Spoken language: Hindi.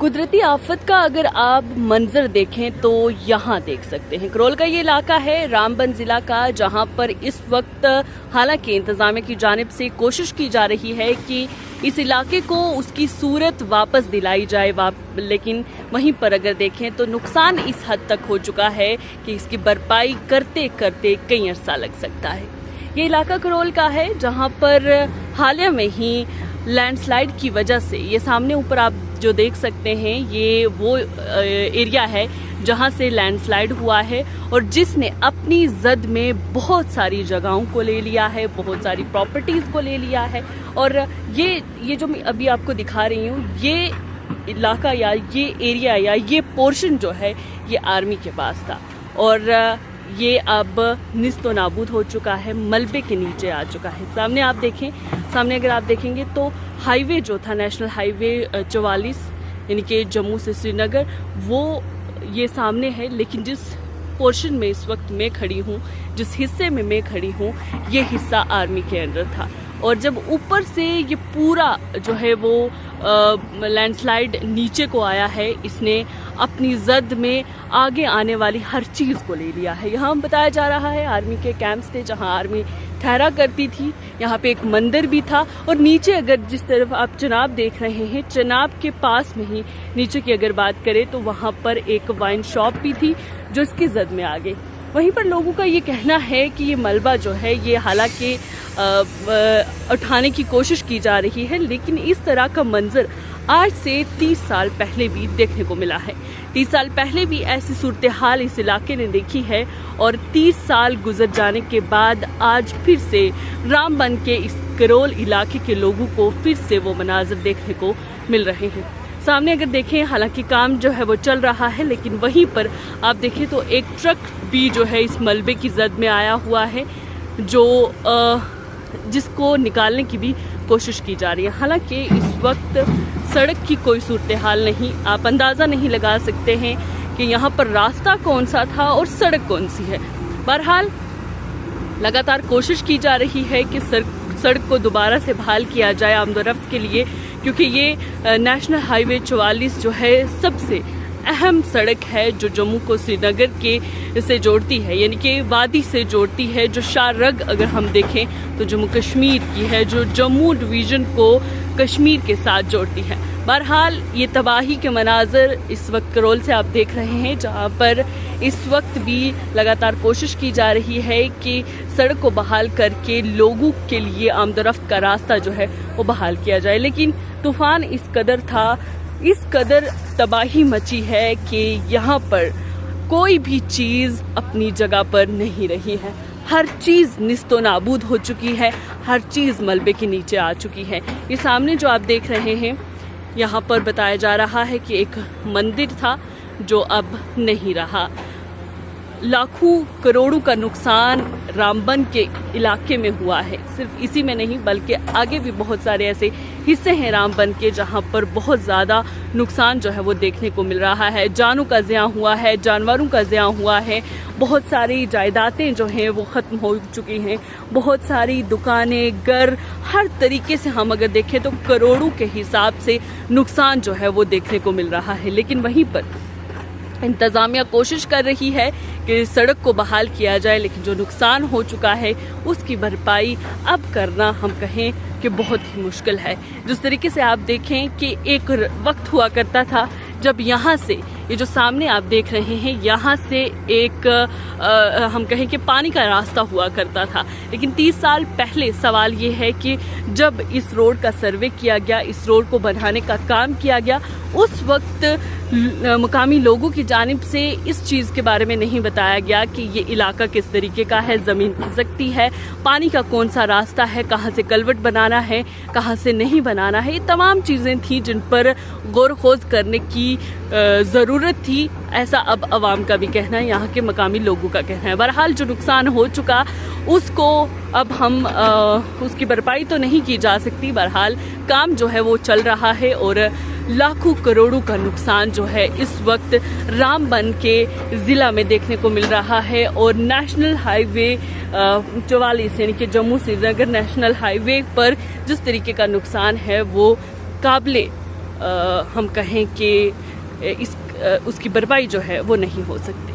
कुदरती आफत का अगर आप मंजर देखें तो यहाँ देख सकते हैं। करोल का ये इलाका है रामबन जिला का, जहाँ पर इस वक्त हालांकि इंतजामिया की जानिब से कोशिश की जा रही है कि इस इलाके को उसकी सूरत वापस दिलाई जाए, लेकिन वहीं पर अगर देखें तो नुकसान इस हद तक हो चुका है कि इसकी भरपाई करते करते कई अरसा लग सकता है। ये इलाका करोल का है, जहाँ पर हालिया में ही लैंडस्लाइड की वजह से ये सामने ऊपर आप जो देख सकते हैं ये वो एरिया है जहां से लैंडस्लाइड हुआ है और जिसने अपनी जद में बहुत सारी जगहों को ले लिया है, बहुत सारी प्रॉपर्टीज को ले लिया है। और ये जो मैं अभी आपको दिखा रही हूँ, ये इलाका या ये एरिया या ये पोर्शन जो है ये आर्मी के पास था और ये अब निस्तो नाबूद हो चुका है, मलबे के नीचे आ चुका है। सामने आप देखें, सामने अगर आप देखेंगे तो हाईवे जो था नेशनल हाईवे 44 यानी कि जम्मू से श्रीनगर, वो ये सामने है। लेकिन जिस पोर्शन में इस वक्त मैं खड़ी हूँ, जिस हिस्से में मैं खड़ी हूँ, ये हिस्सा आर्मी के अंडर था। और जब ऊपर से ये पूरा जो है वो लैंडस्लाइड नीचे को आया है, इसने अपनी जद में आगे आने वाली हर चीज को ले लिया है। यहाँ बताया जा रहा है आर्मी के कैंप्स थे जहाँ आर्मी ठहरा करती थी, यहाँ पे एक मंदिर भी था और नीचे अगर जिस तरफ आप चिनाब देख रहे हैं, चिनाब के पास में ही नीचे की अगर बात करें तो वहाँ पर एक वाइन शॉप भी थी जो इसकी जद में आ गई। वहीं पर लोगों का ये कहना है कि ये मलबा जो है ये हालांकि उठाने की कोशिश की जा रही है, लेकिन इस तरह का मंजर आज से 30 साल पहले भी देखने को मिला है। 30 साल पहले भी ऐसी सूरत हाल इस इलाके ने देखी है और 30 साल गुजर जाने के बाद आज फिर से रामबन के इस करोल इलाके के लोगों को फिर से वो मनाजिर देखने को मिल रहे हैं। सामने अगर देखें, हालांकि काम जो है वो चल रहा है, लेकिन वहीं पर आप देखें तो एक ट्रक भी जो है इस मलबे की जद में आया हुआ है, जो जिसको निकालने की भी कोशिश की जा रही है। हालांकि इस वक्त सड़क की कोई सूरत हाल नहीं, आप अंदाज़ा नहीं लगा सकते हैं कि यहाँ पर रास्ता कौन सा था और सड़क कौन सी है। बहरहाल लगातार कोशिश की जा रही है कि सड़क को दोबारा से बहाल किया जाए आमदोरफ्त के लिए, क्योंकि ये नेशनल हाईवे 44 जो है सबसे अहम सड़क है जो जम्मू को श्रीनगर के से जोड़ती है, यानी कि वादी से जोड़ती है। जो शारग अगर हम देखें तो जम्मू कश्मीर की है, जो जम्मू डिवीज़न को कश्मीर के साथ जोड़ती है। बहरहाल ये तबाही के मनाजर इस वक्त करोल से आप देख रहे हैं, जहाँ पर इस वक्त भी लगातार कोशिश की जा रही है कि सड़क को बहाल करके लोगों के लिए आमदरफ्त का रास्ता जो है वो बहाल किया जाए। लेकिन तूफान इस कदर था, इस कदर तबाही मची है कि यहाँ पर कोई भी चीज़ अपनी जगह पर नहीं रही है। हर चीज़ निस्तो नाबूद हो चुकी है, हर चीज़ मलबे के नीचे आ चुकी है। ये सामने जो आप देख रहे हैं, यहाँ पर बताया जा रहा है कि एक मंदिर था जो अब नहीं रहा। लाखों करोड़ों का नुकसान रामबन के इलाके में हुआ है। सिर्फ इसी में नहीं बल्कि आगे भी बहुत सारे ऐसे हिस्से हैं रामबन के जहां पर बहुत ज़्यादा नुकसान जो है वो देखने को मिल रहा है। जानों का ज़िया हुआ है, जानवरों का ज़िया हुआ है, बहुत सारी जायदादें जो हैं वो ख़त्म हो चुकी हैं, बहुत सारी दुकानें, घर, हर तरीके से हम अगर देखें तो करोड़ों के हिसाब से नुकसान जो है वो देखने को मिल रहा है। लेकिन वहीं पर इंतज़ामिया कोशिश कर रही है कि सड़क को बहाल किया जाए, लेकिन जो नुकसान हो चुका है उसकी भरपाई अब करना हम कहें कि बहुत ही मुश्किल है। जिस तरीके से आप देखें कि एक वक्त हुआ करता था जब यहाँ से ये जो सामने आप देख रहे हैं, यहाँ से एक हम कहें कि पानी का रास्ता हुआ करता था। लेकिन 30 साल पहले सवाल ये है कि जब इस रोड का सर्वे किया गया, इस रोड को बनाने का काम किया गया, उस वक्त मुकामी लोगों की जानिब से इस चीज़ के बारे में नहीं बताया गया कि ये इलाका किस तरीके का है, ज़मीन खिसकती है, पानी का कौन सा रास्ता है, कहाँ से कलवट बनाना है, कहाँ से नहीं बनाना है। ये तमाम चीज़ें थी जिन पर गौर खोज करने की ज़रूरत थी। ऐसा अब अवाम का भी कहना है, यहाँ के मकामी लोगों का कहना है। बहरहाल जो नुकसान हो चुका उसको अब हम उसकी भरपाई तो नहीं की जा सकती। बहरहाल काम जो है वो चल रहा है और लाखों करोड़ों का नुकसान जो है इस वक्त रामबन के ज़िला में देखने को मिल रहा है। और नेशनल हाईवे 44 यानी कि जम्मू श्रीनगर नेशनल हाईवे पर जिस तरीके का नुकसान है वो काबिले हम कहें कि उसकी भरपाई जो है वो नहीं हो सकती।